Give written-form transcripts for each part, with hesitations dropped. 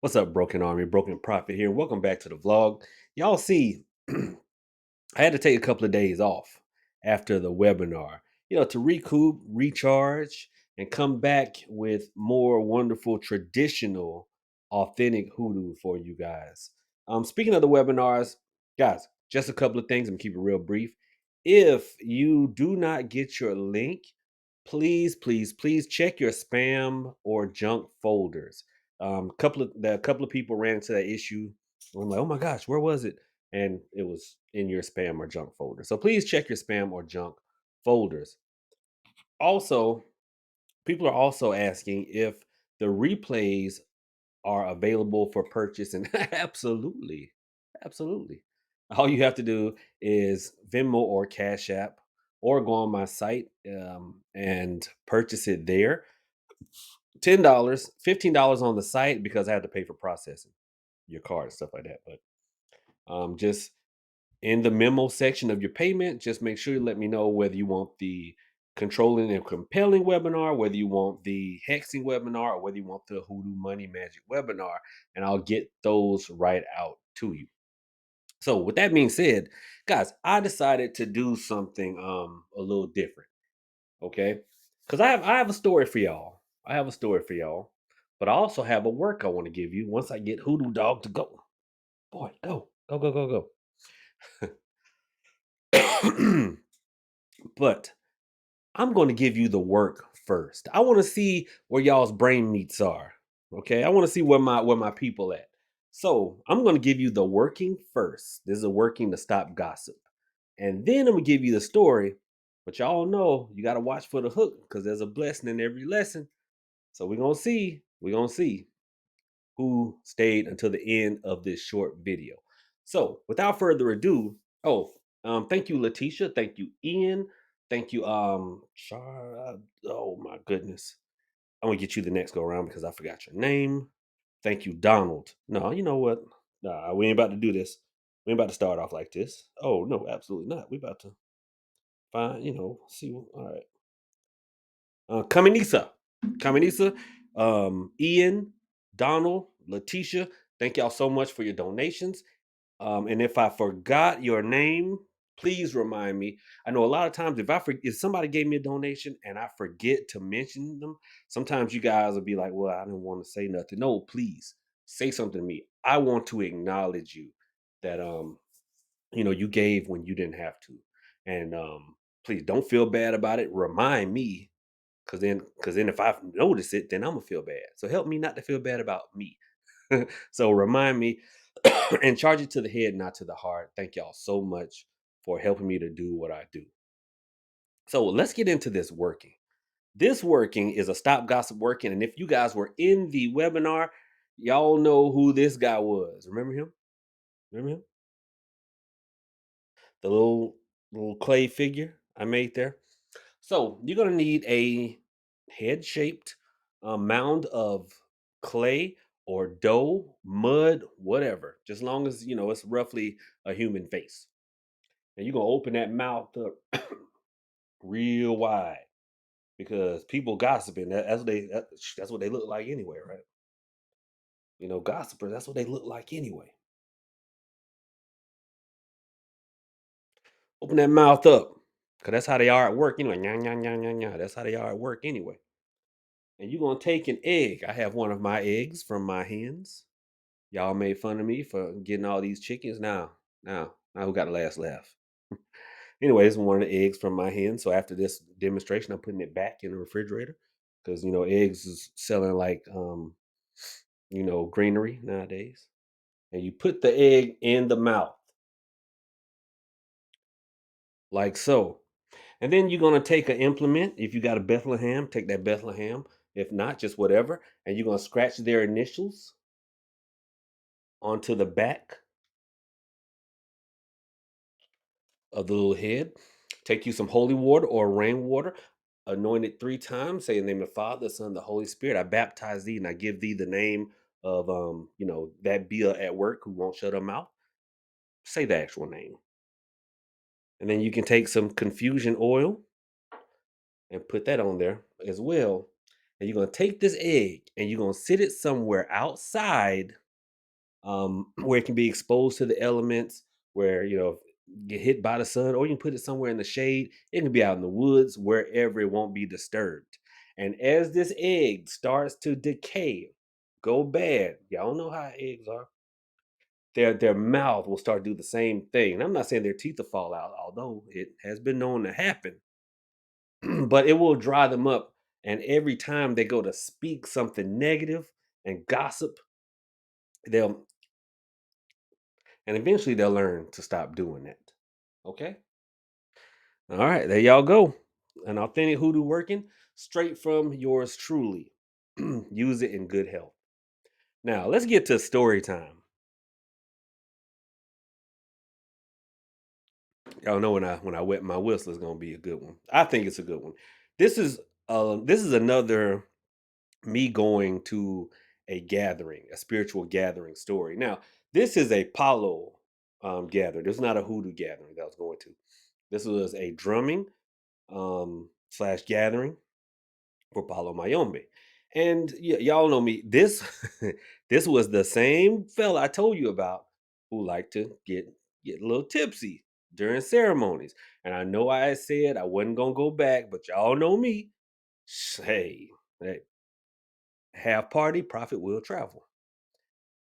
What's up, Broken Army? Broken Prophet here. Welcome back to the vlog. Y'all see, I had to take a couple of days off after the webinar, to recoup, recharge, and come back with more wonderful, traditional, authentic hoodoo for you guys. Speaking of the webinars, guys, just a couple of things. I'm gonna keep it real brief. If you do not get your link, please, please, please check your spam or junk folders. A couple of people ran into that issue. I'm like, oh my gosh, where was it? And it was in your spam or junk folder. So please check your spam or junk folders. Also, people are also asking if the replays are available for purchase, and absolutely, absolutely. All you have to do is Venmo or Cash App, or go on my site and purchase it there. $10, $15 on the site because I had to pay for processing your card and stuff like that. But just in the memo section of your payment, just make sure you let me know whether you want the controlling and compelling webinar, whether you want the hexing webinar, or whether you want the Hoodoo Money Magic webinar, and I'll get those right out to you. So, with that being said, guys, I decided to do something a little different, okay? Because I have a story for y'all. I have a story for y'all, but I also have a work I want to give you once I get Hoodoo Dog to go. Boy, go, go, go, go, go. But I'm going to give you the work first. I want to see where y'all's brain meats are. Okay, I want to see where my people at. So I'm going to give you the working first. This is a working to stop gossip, and then I'm gonna give you the story. But y'all know you got to watch for the hook because there's a blessing in every lesson. So we're gonna see. We're gonna see who stayed until the end of this short video. So, without further ado, thank you, Letitia. Thank you, Ian. Thank you, oh my goodness. I'm gonna get you the next go around because I forgot your name. Thank you, Donald. No, you know what? Nah, we ain't about to do this. We ain't about to start off like this. Oh no, absolutely not. We about to find, see. All right. Kaminisa. Kaminisa, Ian, Donald, Letitia, thank y'all so much for your donations. And if I forgot your name, please remind me. I know a lot of times if somebody gave me a donation and I forget to mention them, sometimes you guys will be like, "Well, I didn't want to say nothing." No, please say something to me. I want to acknowledge you that you gave when you didn't have to, and please don't feel bad about it. Remind me because then if I notice it, then I'm gonna feel bad. So help me not to feel bad about me. So remind me and charge it to the head, not to the heart. Thank y'all so much for helping me to do what I do. So let's get into this working. This working is a stop gossip working. And if you guys were in the webinar, y'all know who this guy was. Remember him? Remember him? The little clay figure I made there. So you're gonna need a head-shaped mound of clay or dough, mud, whatever. Just long as it's roughly a human face. And you're gonna open that mouth up real wide because people gossiping. That's what they look like anyway, right? Gossipers. That's what they look like anyway. Open that mouth up, cause that's how they are at work anyway. Nya, nya, nya, nya, nya. That's how they are at work anyway. And you're gonna take an egg. I have one of my eggs from my hens. Y'all made fun of me for getting all these chickens. Now, who got the last laugh? Anyways, one of the eggs from my hen. So after this demonstration, I'm putting it back in the refrigerator because eggs is selling like greenery nowadays. And you put the egg in the mouth like so. And then you're gonna take an implement. If you got a Bethlehem, take that Bethlehem. If not, just whatever. And you're gonna scratch their initials onto the back of the little head. Take you some holy water or rainwater, anoint it 3 times, say in the name of the Father, the Son, the Holy Spirit. I baptize thee and I give thee the name of that Bia at work who won't shut her mouth. Say the actual name. And then you can take some confusion oil and put that on there as well. And you're gonna take this egg and you're gonna sit it somewhere outside, where it can be exposed to the elements, where get hit by the sun, or you can put it somewhere in the shade. It can be out in the woods, wherever it won't be disturbed. And as this egg starts to decay, go bad. Y'all know how eggs are. Their mouth will start to do the same thing. And I'm not saying their teeth will fall out, although it has been known to happen. But it will dry them up. And every time they go to speak something negative and gossip, they'll and eventually they'll learn to stop doing that. Okay? All right, there y'all go. An authentic hoodoo working straight from yours truly. Use it in good health. Now, let's get to story time. Y'all know when I wet my whistle, it's gonna be a good one. I think it's a good one. This is another me going to a gathering, a spiritual gathering story. Now, this is a Palo gathering. This is not a hoodoo gathering that I was going to. This was a drumming slash gathering for Palo Mayombe. And y'all know me. This this was the same fella I told you about who liked to get a little tipsy during ceremonies. And I know I had said I wasn't gonna go back, but y'all know me. Hey, have party, profit will travel.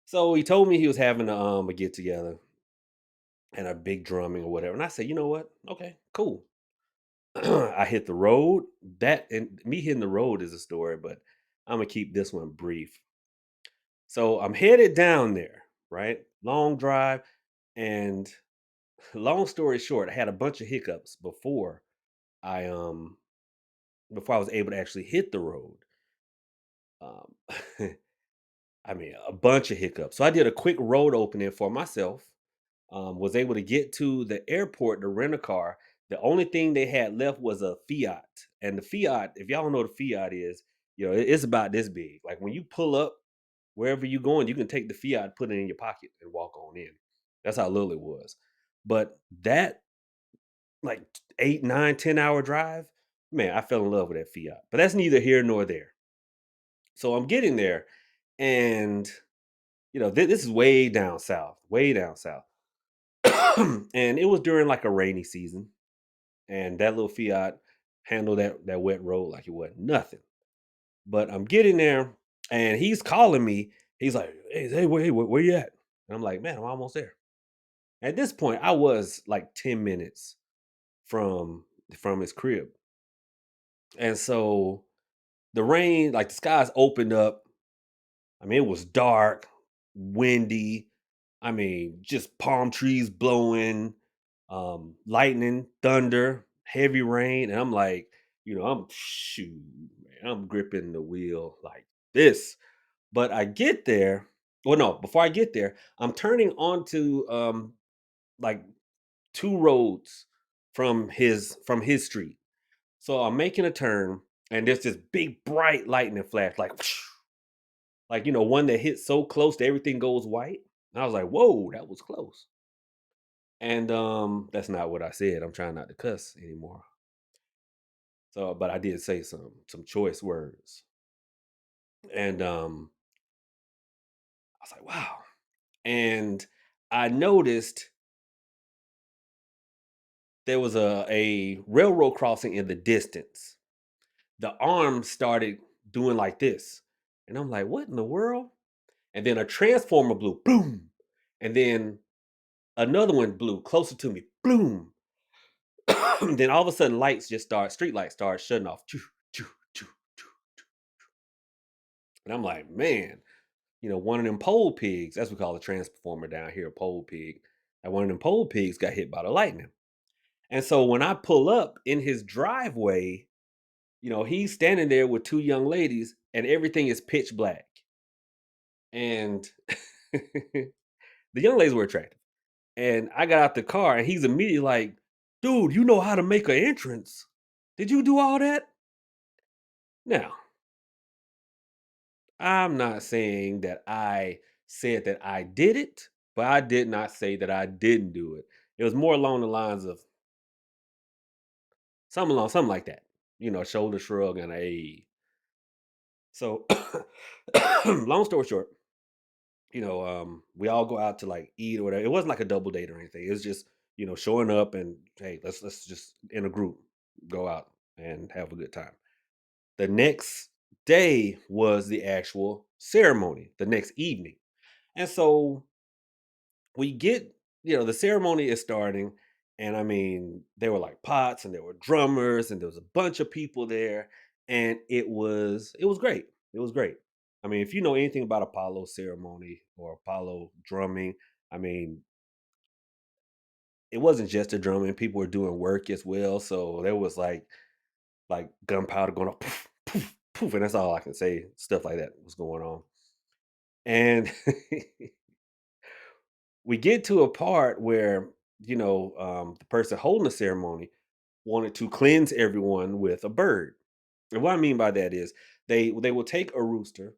So he told me he was having a get together and a big drumming or whatever. And I said, you know what? Okay, cool. I hit the road. That and me hitting the road is a story, but I'm gonna keep this one brief. So I'm headed down there, right? Long drive, and long story short, I had a bunch of hiccups I um before I was able to actually hit the road. Um, I mean, a bunch of hiccups. So I did a quick road opening for myself. Was able to get to the airport to rent a car. The only thing they had left was a Fiat, and the Fiat, if y'all don't know what the Fiat is, it's about this big. Like when you pull up wherever you going, you can take the Fiat, put it in your pocket, and walk on in. That's how little it was. But that like 8, 9, 10 hour drive, man, I fell in love with that Fiat. But that's neither here nor there. So I'm getting there, and this is way down south, way down south. And it was during like a rainy season, and that little Fiat handled that wet road like it wasn't nothing. But I'm getting there, and he's calling me. He's like, "Hey, where you at?" And I'm like, "Man, I'm almost there." At this point, I was like 10 minutes from his crib, and so the rain, like the skies opened up. I mean, it was dark, windy. I mean, just palm trees blowing, lightning, thunder, heavy rain. And I'm like, I'm shoot, man, I'm gripping the wheel like this. But I get there. Well, no, before I get there, I'm turning onto like two roads from his street. So I'm making a turn, and there's this big bright lightning flash, like one that hits so close that everything goes white. And I was like, "Whoa, that was close." And that's not what I said. I'm trying not to cuss anymore. So, but I did say some choice words. And I was like, "Wow." And I noticed there was a railroad crossing in the distance. The arms started doing like this. And I'm like, "What in the world?" And then a transformer blew, boom. And then another one blew closer to me, boom. Then all of a sudden, street lights start shutting off. Choo, choo, choo, choo. And I'm like, man, one of them pole pigs, that's what we call a transformer down here, a pole pig. And one of them pole pigs got hit by the lightning. And so when I pull up in his driveway, he's standing there with two young ladies, and everything is pitch black. And the young ladies were attractive. And I got out the car, and he's immediately like, "Dude, you know how to make an entrance. Did you do all that?" Now, I'm not saying that I said that I did it, but I did not say that I didn't do it. It was more along the lines of something like that. Shoulder shrug and a So, long story short, we all go out to like eat or whatever. It wasn't like a double date or anything. It was just, showing up and hey, let's just in a group go out and have a good time. The next day was the actual ceremony, the next evening. And so we get, the ceremony is starting. And I mean, there were like pots and there were drummers and there was a bunch of people there. And it was great. It was great. I mean, if you know anything about a Palo ceremony or Palo drumming, I mean, it wasn't just a drumming. People were doing work as well. So there was like gunpowder going off, poof, poof, poof, and that's all I can say. Stuff like that was going on. And we get to a part where the person holding the ceremony wanted to cleanse everyone with a bird. And what I mean by that is they will take a rooster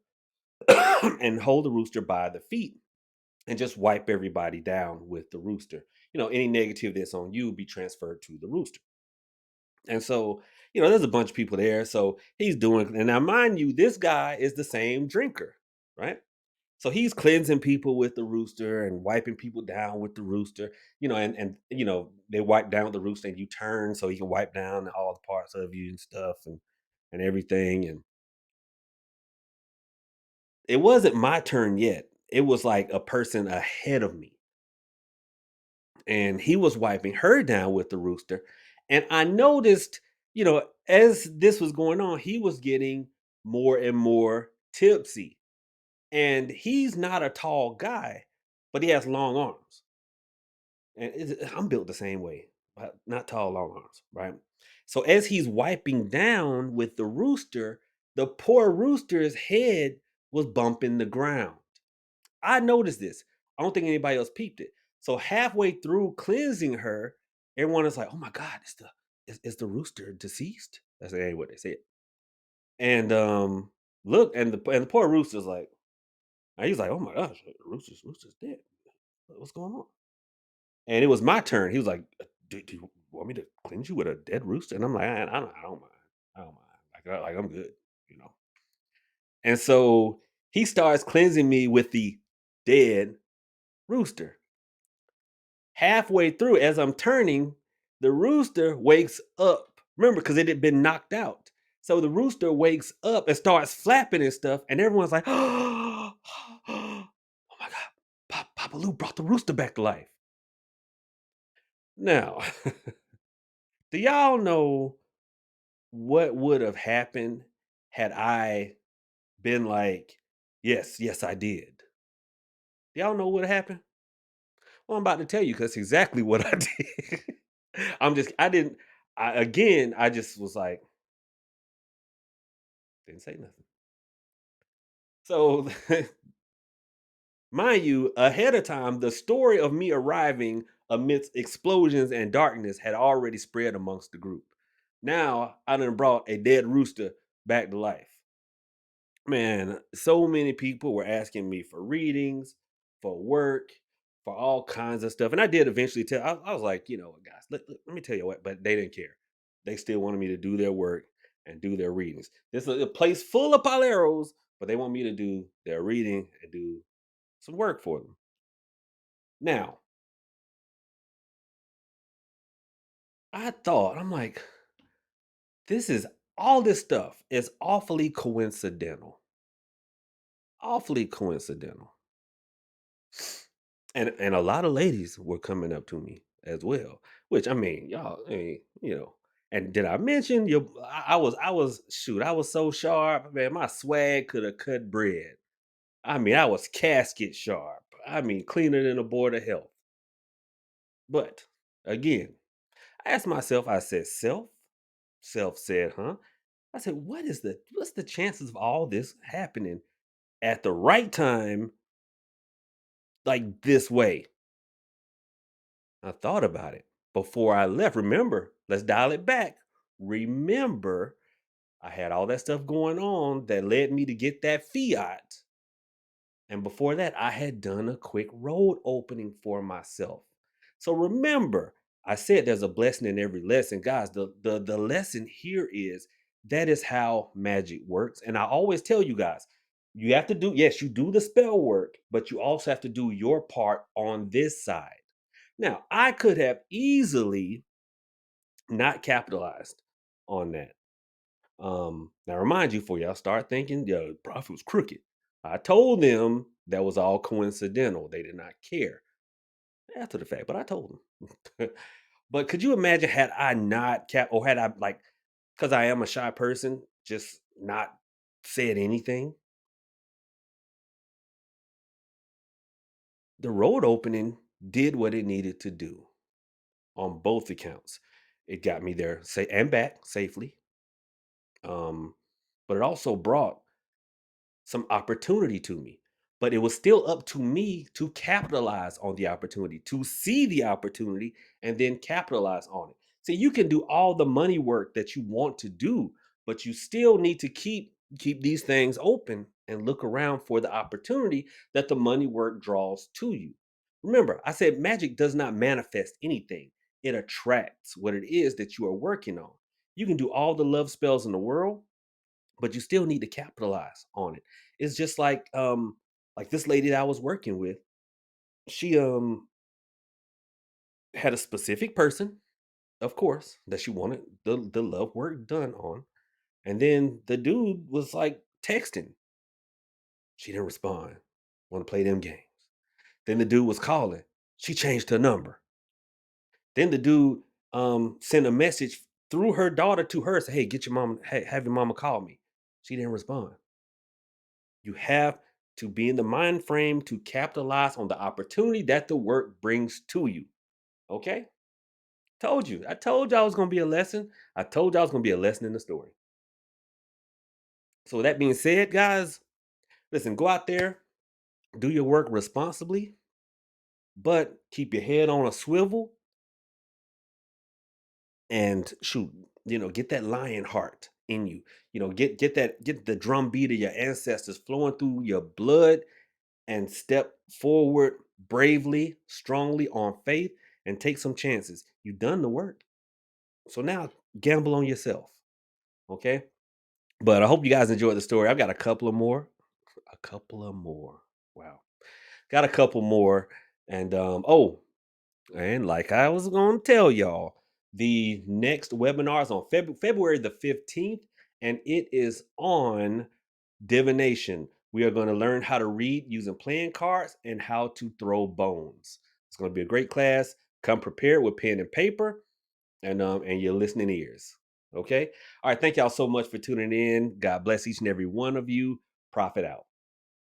and hold the rooster by the feet and just wipe everybody down with the rooster. Any negative that's on you be transferred to the rooster. And so, there's a bunch of people there. So he's doing, and now mind you, this guy is the same drinker, right? So he's cleansing people with the rooster and wiping people down with the rooster, and they wipe down with the rooster and you turn so he can wipe down all the parts of you and stuff and everything. And it wasn't my turn yet. It was like a person ahead of me. And he was wiping her down with the rooster. And I noticed, as this was going on, he was getting more and more tipsy. And he's not a tall guy, but he has long arms. And I'm built the same way, but not tall, long arms, right? So as he's wiping down with the rooster, the poor rooster's head was bumping the ground. I noticed this. I don't think anybody else peeped it. So halfway through cleansing her, everyone is like, "Oh my God, is the rooster deceased?" That's ain't what they said. And look, and the poor rooster's like, and he's like, "Oh my gosh, rooster's dead. What's going on?" And it was my turn. He was like, Do you want me to cleanse you with a dead rooster?" And I'm like, I don't mind. I don't mind. Like I'm good, you know." And so he starts cleansing me with the dead rooster. Halfway through, as I'm turning, the rooster wakes up. Remember, because it had been knocked out. So the rooster wakes up and starts flapping and stuff, and everyone's like, "Oh my God, Papa Lou brought the rooster back to life." Now, do y'all know what would have happened had I been like, "Yes, yes, I did"? Do y'all know what happened? Well, I'm about to tell you because exactly what I did. I didn't, I just was like, didn't say nothing. So, mind you, ahead of time, the story of me arriving amidst explosions and darkness had already spread amongst the group. Now, I done brought a dead rooster back to life. Man, so many people were asking me for readings, for work, for all kinds of stuff. And I did eventually tell, I was like, guys, let me tell you what, but they didn't care. They still wanted me to do their work and do their readings. This is a place full of paleros, but they want me to do their reading and do some work for them. Now, I'm like, this is all this stuff is awfully coincidental. Awfully coincidental. And a lot of ladies were coming up to me as well, which I mean, y'all, I mean, And did I mention your? I was shoot, I was so sharp, man. My swag could have cut bread. I mean, I was casket sharp. I mean, cleaner than a board of health. But again, I asked myself. I said, self. Self said, huh? I said, what's the chances of all this happening at the right time, like this way? I thought about it before I left. Remember, let's dial it back. Remember, I had all that stuff going on that led me to get that fiat. And before that, I had done a quick road opening for myself. So remember, I said there's a blessing in every lesson. Guys, the lesson here is That is how magic works. And I always tell you guys, you have to do, yes, you do the spell work, but you also have to do your part on this side. Now, I could have easily not capitalized on that. Now, remind you, for y'all start thinking, the prophet was crooked. I told them that was all coincidental. They did not care after the fact, but I told them. But could you imagine, had I not or had I, like, because I am a shy person, just not said anything? The road opening did what it needed to do on both accounts. It got me there and back safely. Um, but it also brought some opportunity to me. But it was still up to me to capitalize on the opportunity, to see the opportunity and then capitalize on it. See, you can do all the money work that you want to do, but you still need to keep these things open and look around for the opportunity that the money work draws to you. Remember, I said magic does not manifest anything. It attracts what it is that you are working on. You can do all the love spells in the world, but you still need to capitalize on it. It's just like this lady that I was working with, she had a specific person, of course, that she wanted the love work done on. And then the dude was like texting. She didn't respond. Want to play them games. Then the dude was calling. She changed her number. Then the dude sent a message through her daughter to her, say, hey, get your mom, hey, have your mama call me. She didn't respond. You have to be in the mind frame to capitalize on the opportunity that the work brings to you. Okay? Told you. I told you I was going to be a lesson. I told you I was going to be a lesson in the story. So, with that being said, guys, listen, go out there, do your work responsibly, but keep your head on a swivel and shoot, get that lion heart in you. Get the drum beat of your ancestors flowing through your blood and step forward bravely, strongly on faith and take some chances. You've done the work. So now gamble on yourself. Okay. But I hope you guys enjoyed the story. I've got a couple of more. A couple of more. Wow. Got a couple more. And and like I was gonna tell y'all, the next webinar is on February the 15th, and it is on divination. We are going to learn how to read using playing cards and how to throw bones. It's going to be a great class. Come prepared with pen and paper and your listening ears. Okay. All right. Thank y'all so much for tuning in. God bless each and every one of you. Profit out.